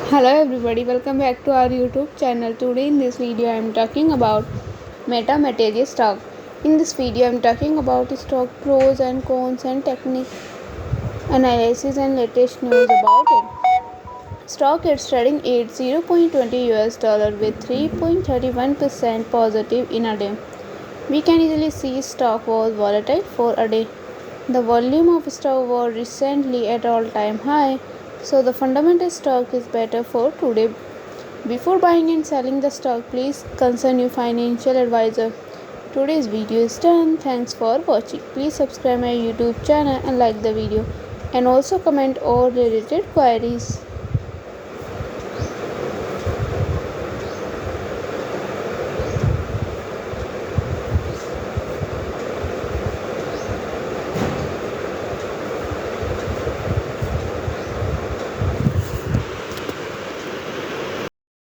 Hello everybody, welcome back to our YouTube channel. Today in this video I am talking about Meta Materials stock. In this video I am talking about stock pros and cons and technique analysis and latest news about it. Stock is trading at 0.20 US dollar with 3.31% positive in a day. We can easily see stock was volatile for a day. The volume of stock was recently at all-time high, so the fundamental stock is better for today. Before buying and selling the stock, please consult your financial advisor. Today's video is done. Thanks for watching. Please subscribe my YouTube channel and like the video, and also comment all related queries.